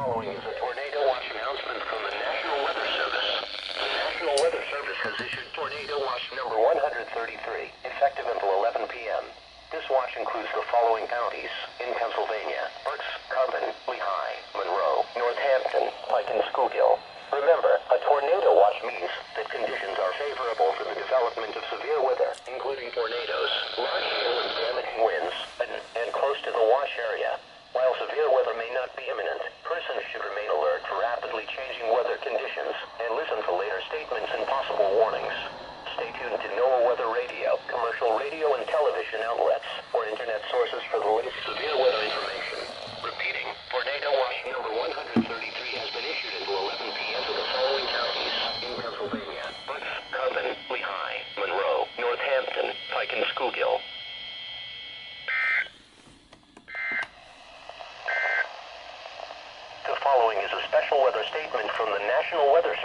following is a tornado watch announcement from the National Weather Service. The National Weather Service has issued tornado watch number 133, effective until 11 p.m. This watch includes the following counties in Pennsylvania: Berks, Carbon, Lehigh, Monroe, Northampton, Pike, and Schuylkill. Remember, a tornado watch means that conditions are favorable for the development of severe weather, including tornadoes, large hail and damaging winds, and close to the watch area. While severe weather may not be imminent, persons should remain alert for rapidly changing weather conditions and listen for later statements and possible warnings. Stay tuned to NOAA weather radio, commercial radio and television outlets, or internet sources for the latest severe weather information. Repeating, tornado watch number 133 has been issued until 11 p.m. to the following counties in Pennsylvania: Berks, Carbon, Lehigh, Monroe, Northampton, Pike, and Schuylkill. The following is a special weather statement from the National Weather Service.